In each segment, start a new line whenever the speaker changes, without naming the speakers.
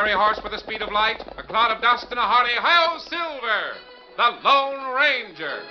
fiery horse with the speed of light, a cloud of dust, and a hearty hi-yo Silver, the Lone Ranger.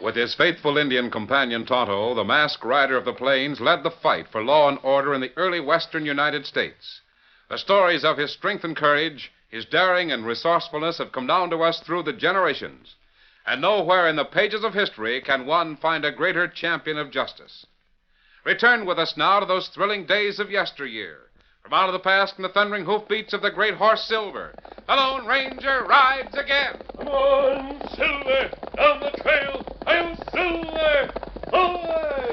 With his faithful Indian companion Tonto, the masked rider of the plains led the fight for law and order in the early western United States. The stories of his strength and courage, his daring and resourcefulness have come down to us through the generations. And nowhere in the pages of history can one find a greater champion of justice. Return with us now to those thrilling days of yesteryear. From out of the past and the thundering hoofbeats of the great horse Silver, the Lone Ranger rides again.
Come on, Silver, down the trail. I'm Silver. Away!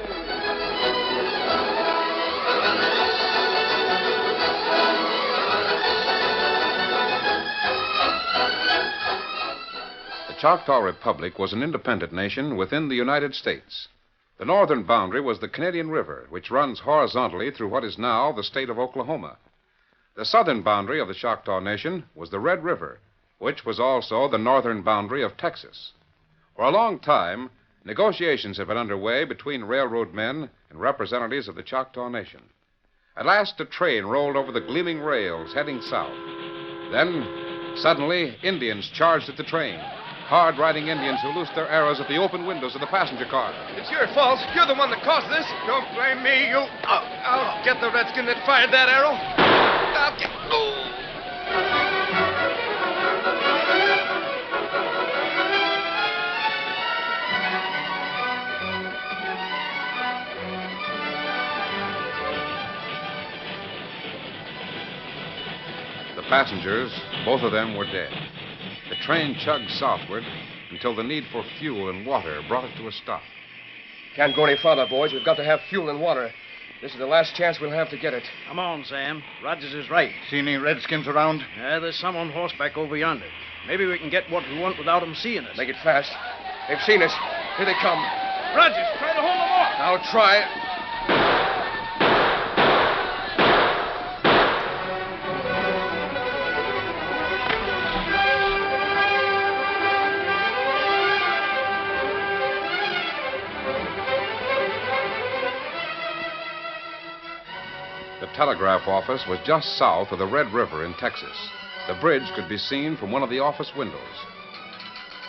The Choctaw Republic was an independent nation within the United States. The northern boundary was the Canadian River, which runs horizontally through what is now the state of Oklahoma. The southern boundary of the Choctaw Nation was the Red River, which was also the northern boundary of Texas. For a long time, negotiations had been underway between railroad men and representatives of the Choctaw Nation. At last, a train rolled over the gleaming rails heading south. Then, suddenly, Indians charged at the train. Hard-riding Indians who loosed their arrows at the open windows of the passenger car.
It's your fault. You're the one that caused this.
Don't blame me, you.
I'll get the redskin that fired that arrow. I'll get...
The passengers, both of them, were dead. The train chugged southward until the need for fuel and water brought it to a stop.
Can't go any farther, boys. We've got to have fuel and water. This is the last chance we'll have to get it.
Come on, Sam. Rogers is right.
See any redskins around?
Yeah, there's some on horseback over yonder. Maybe we can get what we want without them seeing us.
Make it fast. They've seen us. Here they come.
Rogers, try to hold them off.
I'll try.
The telegraph office was just south of the Red River in Texas. The bridge could be seen from one of the office windows.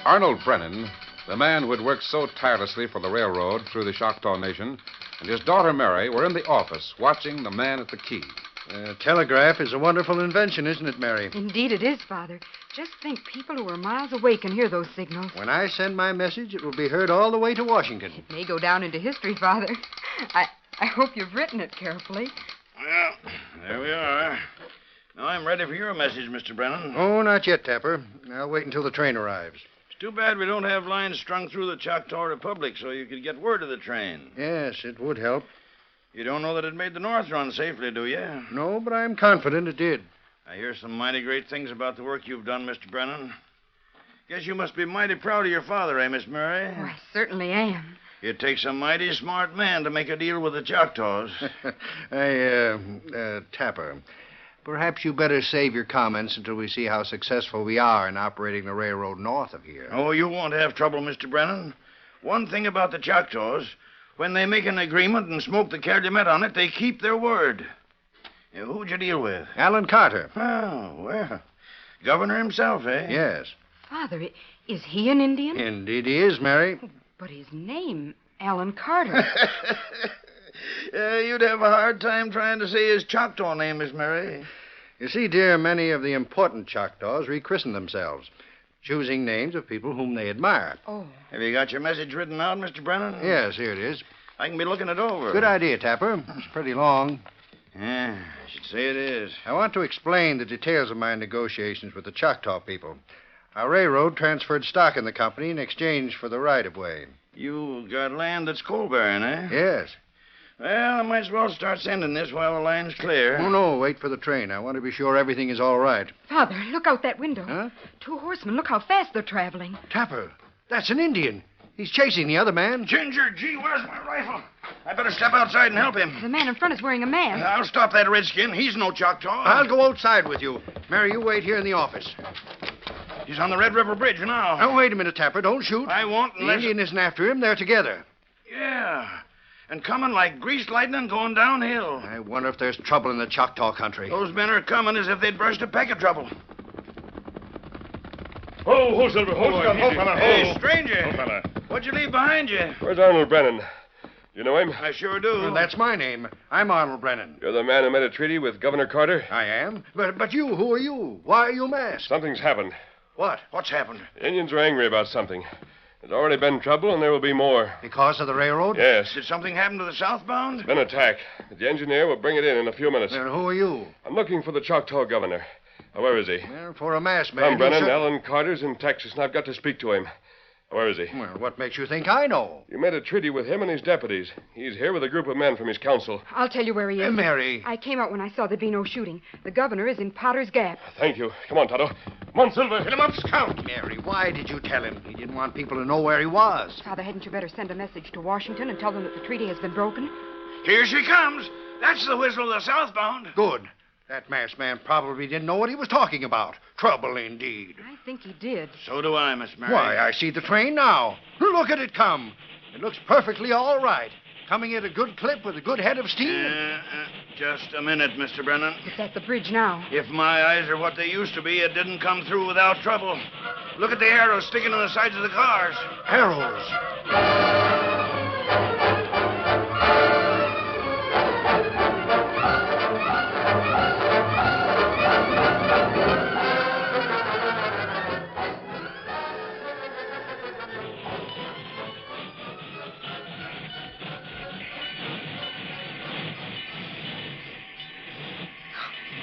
Arnold Brennan, the man who had worked so tirelessly for the railroad through the Choctaw Nation, and his daughter Mary were in the office watching the man at the key.
Telegraph is a wonderful invention, isn't it, Mary?
Indeed it is, Father. Just think people who are miles away can hear those signals.
When I send my message, it will be heard all the way to Washington.
It may go down into history, Father. I hope you've written it carefully.
Well, there we are. Now I'm ready for your message, Mr. Brennan.
Oh, not yet, Tapper. I'll wait until the train arrives.
It's too bad we don't have lines strung through the Choctaw Republic so you could get word of the train.
Yes, it would help.
You don't know that it made the North run safely, do you?
No, but I'm confident it did.
I hear some mighty great things about the work you've done, Mr. Brennan. Guess you must be mighty proud of your father, eh, Miss Mary?
Oh, I certainly am.
It takes a mighty smart man to make a deal with the Choctaws.
Hey, Tapper, perhaps you better save your comments until we see how successful we are in operating the railroad north of here.
Oh, you won't have trouble, Mr. Brennan. One thing about the Choctaws, when they make an agreement and smoke the calumet on it, they keep their word. Who'd you deal with?
Alan Carter.
Oh, well, governor himself, eh?
Yes.
Father, is he an Indian?
Indeed he is, Mary.
But his name, Alan Carter.
You'd have a hard time trying to say his Choctaw name, Miss Mary.
You see, dear, many of the important Choctaws rechristen themselves, choosing names of people whom they admire.
Oh.
Have you got your message written out, Mr. Brennan?
Yes, here it is.
I can be looking it over.
Good idea, Tapper. It's pretty long.
Yeah, I should say it is.
I want to explain the details of my negotiations with the Choctaw people. Our railroad transferred stock in the company in exchange for the right-of-way.
You got land that's coal-bearing, eh?
Yes.
Well, I might as well start sending this while the line's clear.
Oh, no, wait for the train. I want to be sure everything is all right.
Father, look out that window.
Huh?
2 horsemen. Look how fast they're traveling.
Tapper, that's an Indian. He's chasing the other man.
Ginger, gee, where's my rifle? I better step outside and help him.
The man in front is wearing a mask.
I'll stop that redskin. He's no Choctaw.
I'll go outside with you. Mary, you wait here in the office.
He's on the Red River Bridge now.
Now, wait a minute, Tapper. Don't shoot.
I won't
The
unless...
Indian isn't after him. They're together.
Yeah, and coming like greased lightning going downhill.
I wonder if there's trouble in the Choctaw country.
Those men are coming as if they'd brushed a peck of trouble.
Ho, Silver, ho, boy.
Ho, fella, ho.
Hey, stranger.
Ho, fella.
What'd you leave behind you?
Where's Arnold Brennan? You know him?
I sure do.
Well, that's my name. I'm Arnold Brennan.
You're the man who made a treaty with Governor Carter?
I am. But you, who are you? Why are you masked?
Something's happened.
What?
What's happened?
The Indians are angry about something. There's already been trouble, and there will be more.
Because of the railroad?
Yes.
Did something happen to the southbound?
Been attack. The engineer will bring it in a few minutes.
Then who are you?
I'm looking for the Choctaw governor. Where is he?
Well, for a masked man.
Come, Brennan.
you
Alan Carter's in Texas, and I've got to speak to him. Where is he?
Well, what makes you think I know?
You made a treaty with him and his deputies. He's here with a group of men from his council.
I'll tell you where he is.
Mary.
I came out when I saw there'd be no shooting. The governor is in Potter's Gap.
Thank you. Come on, Tonto. Come on, Silver.
Hit him up, Scout.
Mary, why did you tell him? He didn't want people to know where he was.
Father, hadn't you better send a message to Washington and tell them that the treaty has been broken?
Here she comes. That's the whistle of the southbound.
Good. That masked man probably didn't know what he was talking about. Trouble indeed.
I think he did.
So do I, Miss Mary.
Why, I see the train now. Look at it come. It looks perfectly all right. Coming at a good clip with a good head of steam.
Just a minute, Mr. Brennan.
It's at the bridge now.
If my eyes are what they used to be, it didn't come through without trouble. Look at the arrows sticking to the sides of the cars.
Arrows.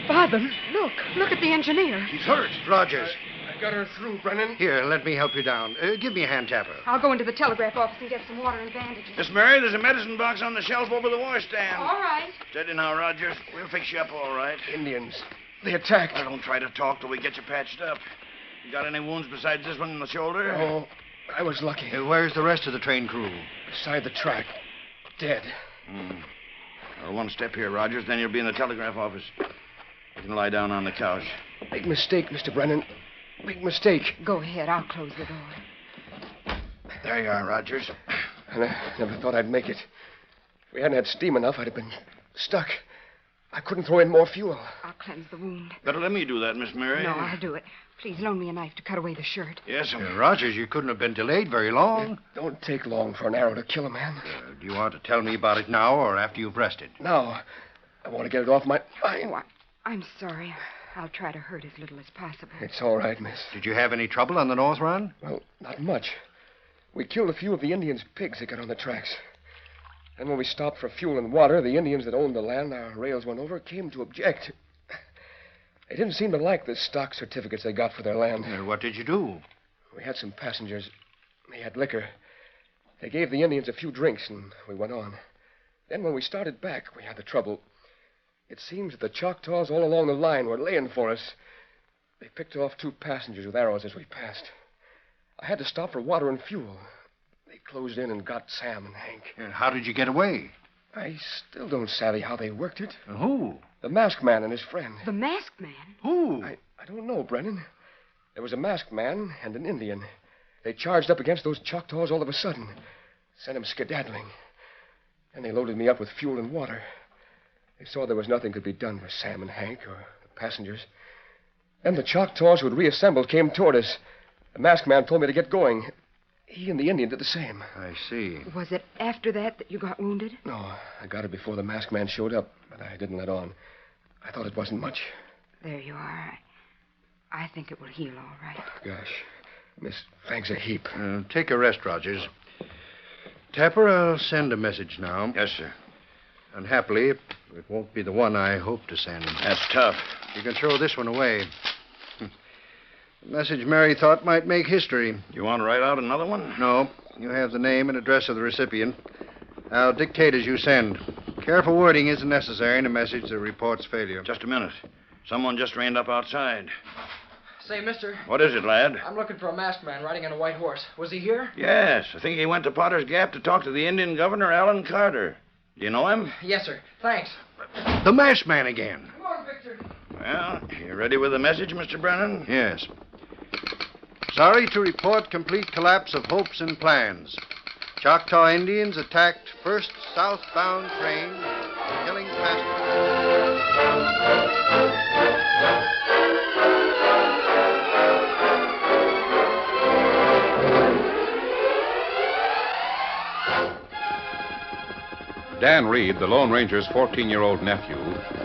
Father, look. Look at the engineer.
He's hurt. Rogers.
I got her through, Brennan.
Here, let me help you down. Give me a hand, Tapper.
I'll go into the telegraph office and get some water and bandages.
Miss Mary, there's a medicine box on the shelf over the washstand.
All right.
Steady now, Rogers. We'll fix you up all right.
Indians. They attacked.
Now, don't try to talk till we get you patched up. You got any wounds besides this one in the shoulder?
Oh, I was lucky.
Where's the rest of the train crew?
Beside the track. Dead.
Well, one step here, Rogers, then you'll be in the telegraph office. You can lie down on the couch.
Big mistake, Mr. Brennan. Big mistake.
Go ahead. I'll close the door.
There you are, Rogers.
And I never thought I'd make it. If we hadn't had steam enough, I'd have been stuck. I couldn't throw in more fuel.
I'll cleanse the wound.
Better let me do that, Miss Mary.
No, I'll do it. Please loan me a knife to cut away the shirt.
Yes,
Rogers, you couldn't have been delayed very long.
It don't take long for an arrow to kill a man.
Do you want to tell me about it now or after you've rested?
Now, I want to get it off my mind.
Oh, I'm sorry. I'll try to hurt as little as possible.
It's all right, miss.
Did you have any trouble on the North Run?
Well, not much. We killed a few of the Indians' pigs that got on the tracks. And when we stopped for fuel and water, the Indians that owned the land our rails went over came to object. They didn't seem to like the stock certificates they got for their land.
What did you do?
We had some passengers. They had liquor. They gave the Indians a few drinks, and we went on. Then when we started back, we had the trouble. It seems that the Choctaws all along the line were laying for us. They picked off 2 passengers with arrows as we passed. I had to stop for water and fuel. They closed in and got Sam and Hank.
And how did you get away?
I still don't savvy how they worked it.
Who?
The masked man and his friend.
The masked man?
Who?
I don't know, Brennan. There was a masked man and an Indian. They charged up against those Choctaws all of a sudden. Sent them skedaddling. And they loaded me up with fuel and water. They saw there was nothing could be done for Sam and Hank or the passengers. Then the Choctaws who had reassembled came toward us. The masked man told me to get going. He and the Indian did the same.
I see.
Was it after that you got wounded?
No, I got it before the masked man showed up, but I didn't let on. I thought it wasn't much.
There you are. I think it will heal all right.
Gosh, Miss, thanks a heap.
Take a rest, Rogers. Tapper, I'll send a message now.
Yes, sir.
Unhappily, it won't be the one I hope to send.
That's tough.
You can throw this one away. The message Mary thought might make history.
You want to write out another one?
No. You have the name and address of the recipient. I'll dictate as you send. Careful wording isn't necessary in a message that reports failure.
Just a minute. Someone just reined up outside.
Say, mister,
What is it, lad?
I'm looking for a masked man riding on a white horse. Was he here?
Yes, I think he went to Potter's Gap to talk to the Indian governor, Alan Carter. Do you know him?
Yes, sir. Thanks.
The masked man again.
Come on, Victor.
Well, you ready with the message, Mr. Brennan?
Yes. Sorry to report complete collapse of hopes and plans. Choctaw Indians attacked first southbound train, killing passengers.
Dan Reed, the Lone Ranger's 14-year-old nephew,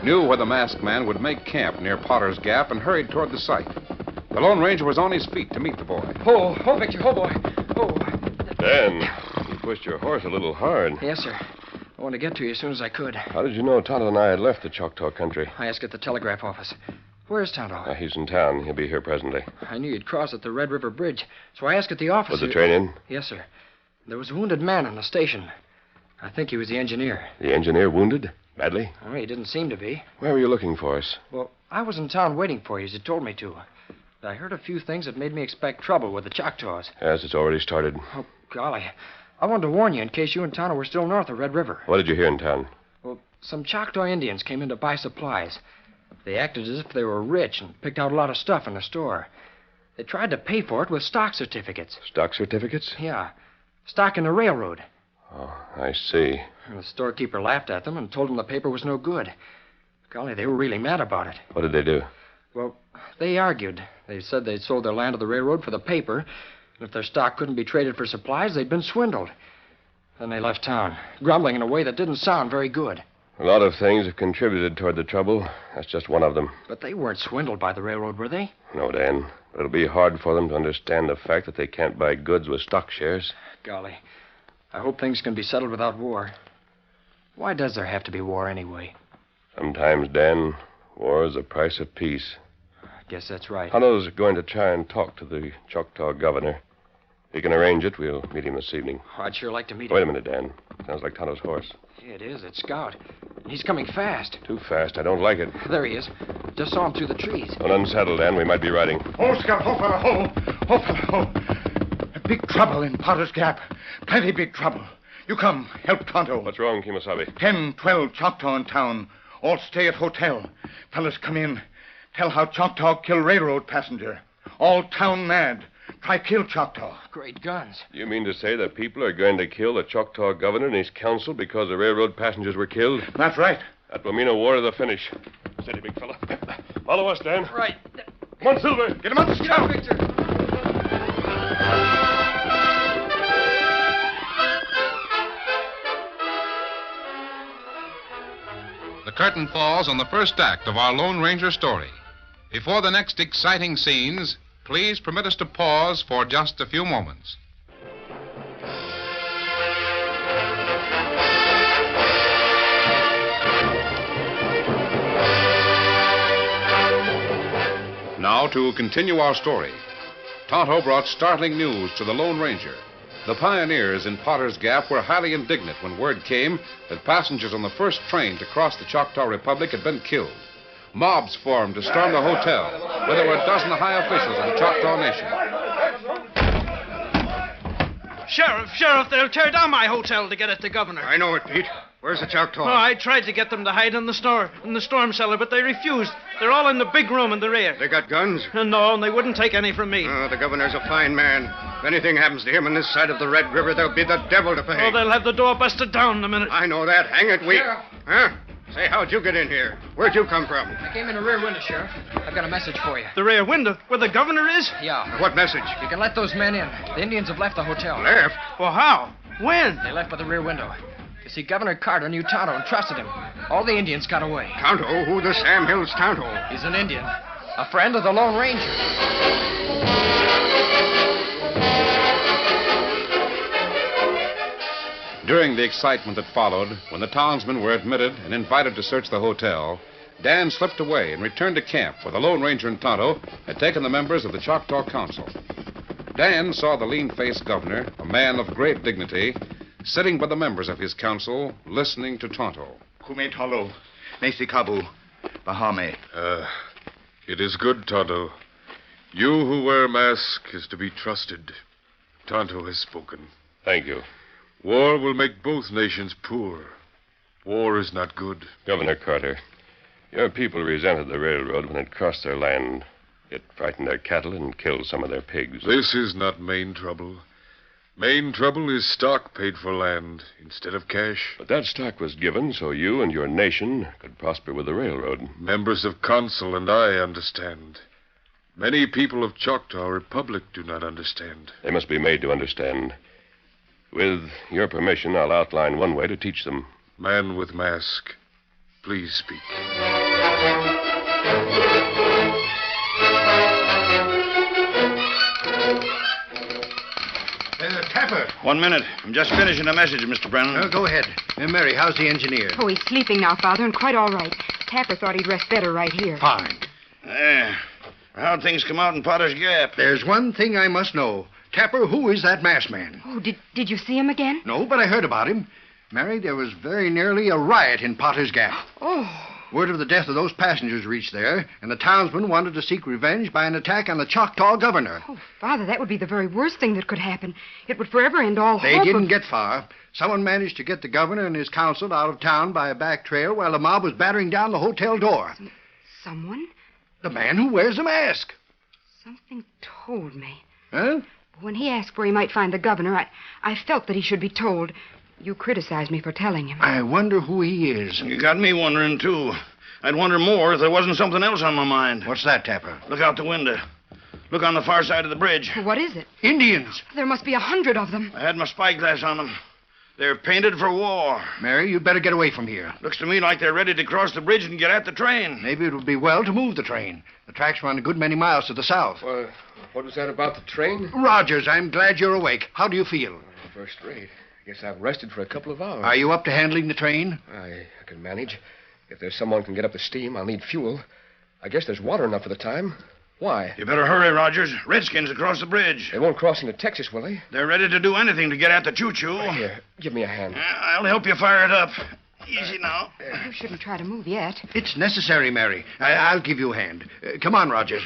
knew where the masked man would make camp near Potter's Gap and hurried toward the site. The Lone Ranger was on his feet to meet the boy.
Oh, Victor. Oh, boy. Oh.
Dan, you pushed your horse a little hard.
Yes, sir. I wanted to get to you as soon as I could.
How did you know Tonto and I had left the Choctaw country?
I asked at the telegraph office. Where's Tonto?
He's in town. He'll be here presently.
I knew you'd cross at the Red River Bridge, so I asked at the office.
Was the train in?
Yes, sir. There was a wounded man on the station. I think he was the engineer.
The engineer wounded? Badly?
Oh, he didn't seem to be.
Where were you looking for us?
Well, I was in town waiting for you, as you told me to. I heard a few things that made me expect trouble with the Choctaws.
Yes, it's already started.
Oh, golly. I wanted to warn you in case you and Tonto were still north of Red River.
What did you hear in town?
Well, some Choctaw Indians came in to buy supplies. They acted as if they were rich and picked out a lot of stuff in the store. They tried to pay for it with stock certificates.
Stock certificates?
Yeah. Stock in the railroad.
Oh, I see.
And the storekeeper laughed at them and told them the paper was no good. Golly, they were really mad about it.
What did they do?
Well, they argued. They said they'd sold their land to the railroad for the paper, and if their stock couldn't be traded for supplies, they'd been swindled. Then they left town, grumbling in a way that didn't sound very good.
A lot of things have contributed toward the trouble. That's just one of them.
But they weren't swindled by the railroad, were they?
No, Dan. But it'll be hard for them to understand the fact that they can't buy goods with stock shares.
Golly. I hope things can be settled without war. Why does there have to be war anyway?
Sometimes, Dan, war is the price of peace.
I guess that's right.
Tonto's going to try and talk to the Choctaw governor. If he can arrange it, we'll meet him this evening.
Oh, I'd sure like to meet him.
Wait a minute, Dan. Sounds like Tonto's horse.
Yeah, it is. It's Scout. He's coming fast.
Too fast. I don't like it.
There he is. Just saw him through the trees.
Don't unsettle, Dan. We might be riding.
Oh, Scout, oh, fella, oh. Oh, fella, oh. Big trouble in Potter's Gap. Plenty big trouble. You come, help Tonto.
What's wrong, Kimosabe?
10, 12 Choctaw in town. All stay at hotel. Fellas, come in. Tell how Choctaw kill railroad passenger. All town mad. Try kill Choctaw.
Great guns.
You mean to say that people are going to kill the Choctaw governor and his council because the railroad passengers were killed?
That's right.
That will mean a war to the finish. Steady, big fella. Follow us, Dan.
Right.
Come on, Silver.
Get him on the scout.
Victor.
The curtain falls on the first act of our Lone Ranger story. Before the next exciting scenes, please permit us to pause for just a few moments. Now to continue our story. Tonto brought startling news to the Lone Ranger. The pioneers in Potter's Gap were highly indignant when word came that passengers on the first train to cross the Choctaw Republic had been killed. Mobs formed to storm the hotel, where there were a dozen high officials of the Choctaw Nation.
Sheriff, they'll tear down my hotel to get at the governor.
I know it, Pete. Where's the Choctaw?
Oh, I tried to get them to hide in the storm cellar, but they refused. They're all in the big room in the rear.
They got guns?
No, and they wouldn't take any from me.
Oh, the governor's a fine man. If anything happens to him on this side of the Red River, there'll be the devil to pay.
Oh, they'll have the door busted down in a minute.
I know that. Hang it, we...
Sheriff.
Huh? Say, how'd you get in here? Where'd you come from?
I came in the rear window, Sheriff. I've got a message for you.
The rear window, where the governor is?
Yeah.
What message?
You can let those men in. The Indians have left the hotel.
Left?
Well, how? When?
They left by the rear window. You see, Governor Carter knew Tonto and trusted him. All the Indians got away.
Tonto? Who the Sam Hill's Tonto?
He's an Indian. A friend of the Lone Ranger.
During the excitement that followed, when the townsmen were admitted and invited to search the hotel, Dan slipped away and returned to camp where the Lone Ranger and Tonto had taken the members of the Choctaw Council. Dan saw the lean-faced governor, a man of great dignity, sitting by the members of his council, listening to Tonto.
Kume Tolo, Nesi Kabu, Bahame.
It is good, Tonto. You who wear mask is to be trusted. Tonto has spoken.
Thank you.
War will make both nations poor. War is not good.
Governor Carter, your people resented the railroad when it crossed their land. It frightened their cattle and killed some of their pigs.
This is not main trouble. Main trouble is stock paid for land instead of cash.
But that stock was given so you and your nation could prosper with the railroad.
Members of council and I understand. Many people of Choctaw Republic do not understand.
They must be made to understand. With your permission, I'll outline one way to teach them.
Man with mask, please speak.
Tapper.
1 minute. I'm just finishing a message, Mr. Brennan.
Go ahead. Mary, how's the engineer?
Oh, he's sleeping now, Father, and quite all right. Tapper thought he'd rest better right here.
Fine.
How'd things come out in Potter's Gap?
There's one thing I must know. Tapper, who is that masked man?
Oh, did you see him again?
No, but I heard about him. Mary, there was very nearly a riot in Potter's Gap.
Oh.
Word of the death of those passengers reached there, and the townsmen wanted to seek revenge by an attack on the Choctaw governor.
Oh, Father, that would be the very worst thing that could happen. It would forever end all
They
hope
didn't
of...
get far. Someone managed to get the governor and his council out of town by a back trail while the mob was battering down the hotel door.
Someone?
The man who wears a mask.
Something told me.
Huh?
When he asked where he might find the governor, I felt that he should be told. You criticized me for telling him.
I wonder who he is.
You got me wondering, too. I'd wonder more if there wasn't something else on my mind.
What's that, Tapper?
Look out the window. Look on the far side of the bridge.
What is it?
Indians.
There must be 100 of them.
I had my spyglass on them. They're painted for war.
Mary, you'd better get away from here.
Looks to me like they're ready to cross the bridge and get at the train.
Maybe it would be well to move the train. The tracks run a good many miles to the south.
Well, what was that about the train?
Rogers, I'm glad you're awake. How do you feel?
First rate. I guess I've rested for a couple of hours.
Are you up to handling the train?
I can manage. If there's someone who can get up the steam, I'll need fuel. I guess there's water enough for the time. Why?
You better hurry, Rogers. Redskins across the bridge.
They won't cross into Texas, will they?
They're ready to do anything to get at the choo-choo.
Here, give me a hand.
I'll help you fire it up. Easy now.
You shouldn't try to move yet.
It's necessary, Mary. I'll give you a hand. Come on, Rogers.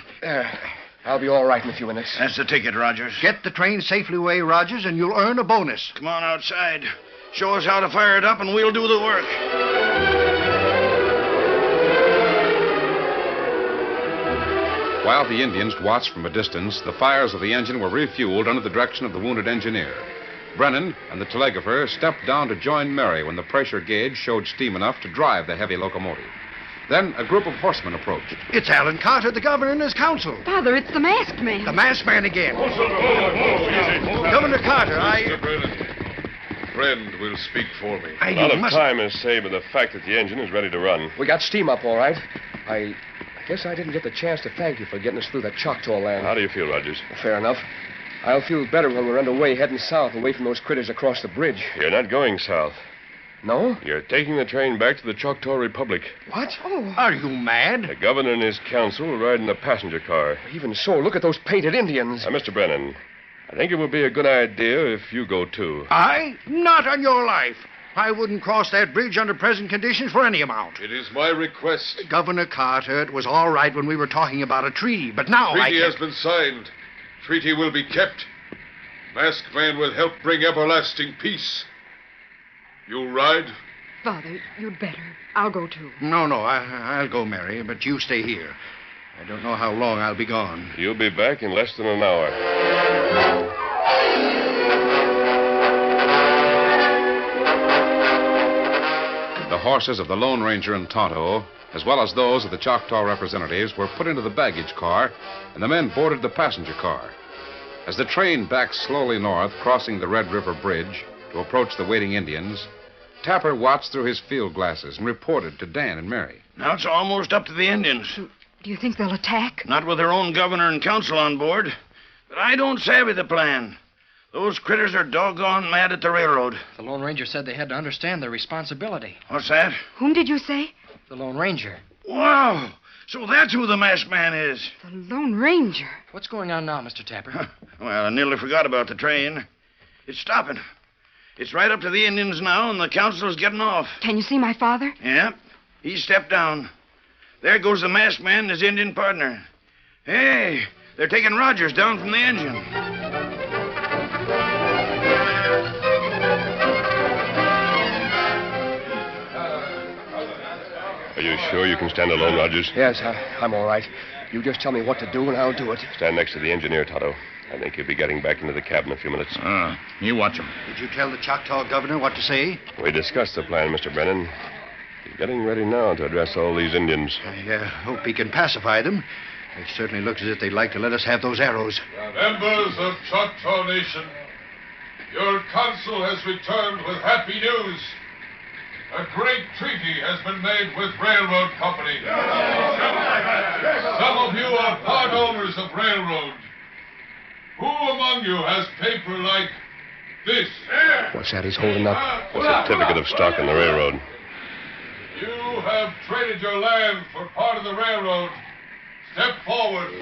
I'll be all right in a few minutes.
That's the ticket, Rogers.
Get the train safely away, Rogers, and you'll earn a bonus.
Come on outside. Show us how to fire it up, and we'll do the work.
While the Indians watched from a distance, the fires of the engine were refueled under the direction of the wounded engineer. Brennan and the telegrapher stepped down to join Mary when the pressure gauge showed steam enough to drive the heavy locomotive. Then a group of horsemen approached.
It's Alan Carter, the governor, and his council.
Father, it's the masked man.
The masked man again.
Easy.
Governor Carter,
Mr. Brennan. Friend will speak for me.
A lot of time is saved by the fact that the engine is ready to run.
We got steam up all right. I guess I didn't get the chance to thank you for getting us through that Choctaw land.
How do you feel, Rogers?
Fair enough. I'll feel better when we're underway heading south away from those critters across the bridge.
You're not going south.
No?
You're taking the train back to the Choctaw Republic.
What?
Oh.
Are you mad?
The governor and his council will ride in the passenger car.
Even so, look at those painted Indians.
Now, Mr. Brennan, I think it would be a good idea if you go, too.
I? Not on your life. I wouldn't cross that bridge under present conditions for any amount.
It is my request.
Governor Carter, it was all right when we were talking about a treaty, but now
Treaty
I
has been signed. Treaty will be kept. Masked man will help bring everlasting peace. You ride?
Father, you'd better. I'll go too.
No, I'll go, Mary, but you stay here. I don't know how long I'll be gone.
You'll be back in less than an hour.
The horses of the Lone Ranger and Tonto, as well as those of the Choctaw representatives, were put into the baggage car, and the men boarded the passenger car. As the train backed slowly north, crossing the Red River Bridge to approach the waiting Indians, Tapper watched through his field glasses and reported to Dan and Mary.
Now it's almost up to the Indians.
Do you think they'll attack?
Not with their own governor and council on board. But I don't savvy the plan. Those critters are doggone mad at the railroad.
The Lone Ranger said they had to understand their responsibility.
What's that?
Whom did you say?
The Lone Ranger.
Wow! So that's who the masked man is.
The Lone Ranger.
What's going on now, Mr. Tapper?
Well, I nearly forgot about the train. It's stopping. It's right up to the Indians now, and the council's getting off.
Can you see my father?
Yeah. He stepped down. There goes the masked man and his Indian partner. Hey, they're taking Rogers down from the engine.
Are you sure you can stand alone, Rogers?
Yes, I'm all right. You just tell me what to do, and I'll do it.
Stand next to the engineer, Tonto. I think he'll be getting back into the cab in a few minutes.
You watch him.
Did you tell the Choctaw governor what to say?
We discussed the plan, Mr. Brennan. He's getting ready now to address all these Indians.
I hope he can pacify them. It certainly looks as if they'd like to let us have those arrows.
Members of Choctaw Nation, your council has returned with happy news. A great treaty has been made with railroad company. Some of you are part owners of railroad. Who among you has paper like this?
What's that he's holding up?
A certificate of stock in the railroad.
You have traded your land for part of the railroad. Step forward.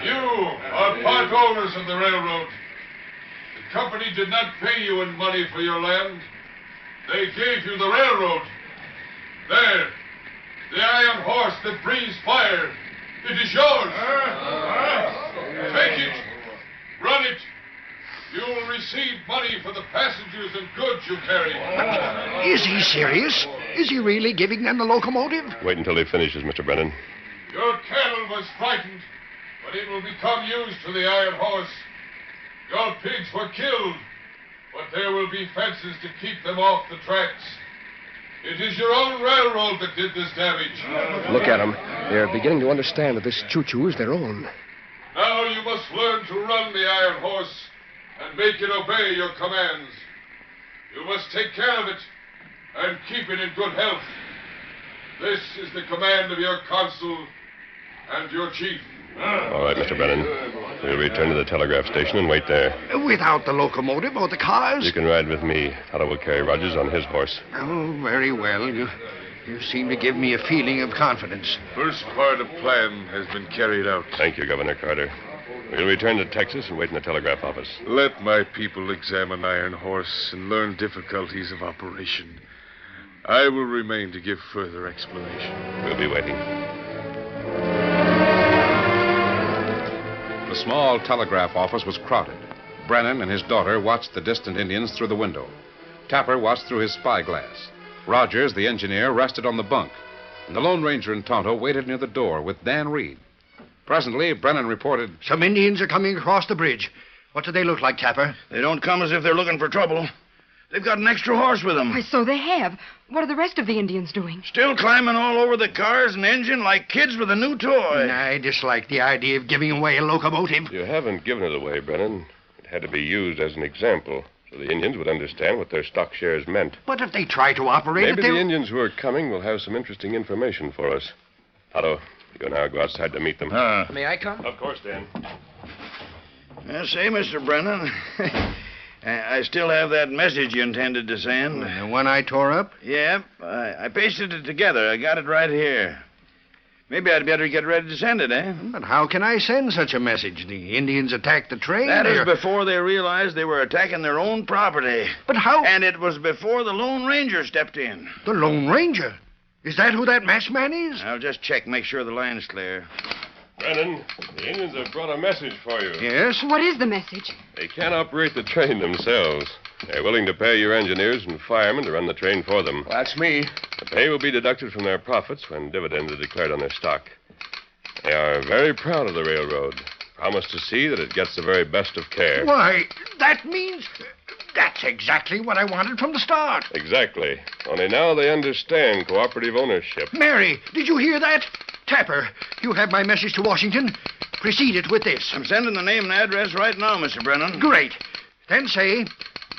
You are part owners of the railroad. The company did not pay you in money for your land. They gave you the railroad. There. The iron horse that breathes fire. It is yours. Take it. Run it. You will receive money for the passengers and goods you carry.
Is he serious? Is he really giving them the locomotive?
Wait until he finishes, Mr. Brennan.
Your cattle was frightened, but it will become used to the iron horse. Your pigs were killed, but there will be fences to keep them off the tracks. It is your own railroad that did this damage.
Look at them. They're beginning to understand that this choo-choo is their own.
Now you must learn to run the iron horse and make it obey your commands. You must take care of it and keep it in good health. This is the command of your consul and your chief.
All right, Mr. Brennan. We'll return to the telegraph station and wait there.
Without the locomotive or the cars?
You can ride with me. Tonto will carry Rogers on his horse.
Oh, very well. You seem to give me a feeling of confidence.
First part of plan has been carried out.
Thank you, Governor Carter. We'll return to Texas and wait in the telegraph office.
Let my people examine Iron Horse and learn difficulties of operation. I will remain to give further explanation.
We'll be waiting.
The small telegraph office was crowded. Brennan and his daughter watched the distant Indians through the window. Tapper watched through his spyglass. Rogers, the engineer, rested on the bunk. And the Lone Ranger and Tonto waited near the door with Dan Reed. Presently, Brennan reported,
Some Indians are coming across the bridge. What do they look like, Tapper?
They don't come as if they're looking for trouble. They've got an extra horse with them.
Why, so they have. What are the rest of the Indians doing?
Still climbing all over the cars and engine like kids with a new toy.
I dislike the idea of giving away a locomotive.
You haven't given it away, Brennan. It had to be used as an example, so the Indians would understand what their stock shares meant.
But if they try to operate
Maybe
it,
the Indians who are coming will have some interesting information for us. Tonto, you and I will go outside to meet them.
May I come?
Of course, Dan.
Say, Mr. Brennan, I still have that message you intended to send.
The one I tore up?
Yep. I pasted it together. I got it right here. Maybe I'd better get ready to send it, eh?
But how can I send such a message? The Indians attacked the train?
That is before they realized they were attacking their own property.
But how?
And it was before the Lone Ranger stepped in.
The Lone Ranger? Is that who that masked man is?
I'll just check, make sure the line's clear.
Brennan, the Indians have brought a message for you.
Yes?
What is the message?
They can't operate the train themselves. They're willing to pay your engineers and firemen to run the train for them.
Well, that's me.
The pay will be deducted from their profits when dividends are declared on their stock. They are very proud of the railroad. Promise to see that it gets the very best of care.
Why, that means that's exactly what I wanted from the start.
Exactly. Only now they understand cooperative ownership.
Mary, did you hear that? Tapper, you have my message to Washington. Precede it with this. I'm sending the name and address right now, Mr. Brennan. Great. Then say,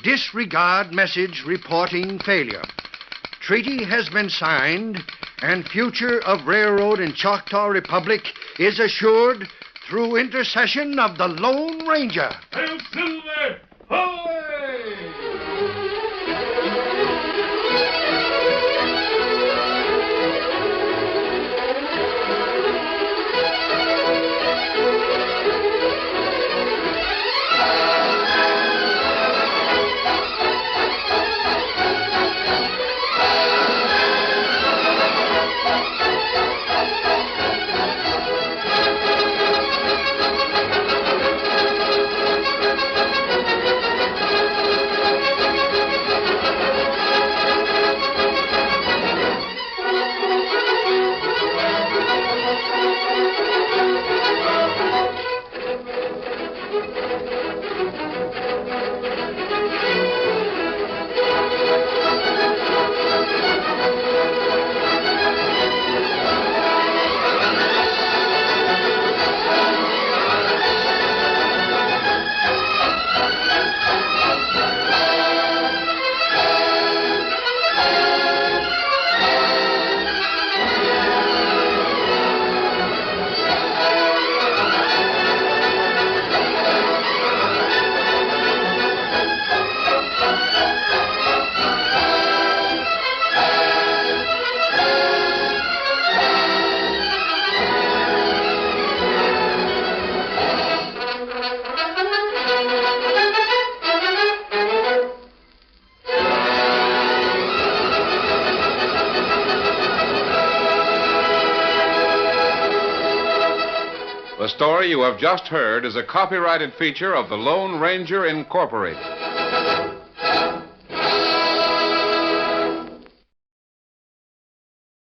disregard message reporting failure. Treaty has been signed, and future of railroad in Choctaw Republic is assured through intercession of the Lone Ranger.
Hail Silver! Away!
The story you have just heard is a copyrighted feature of the Lone Ranger Incorporated.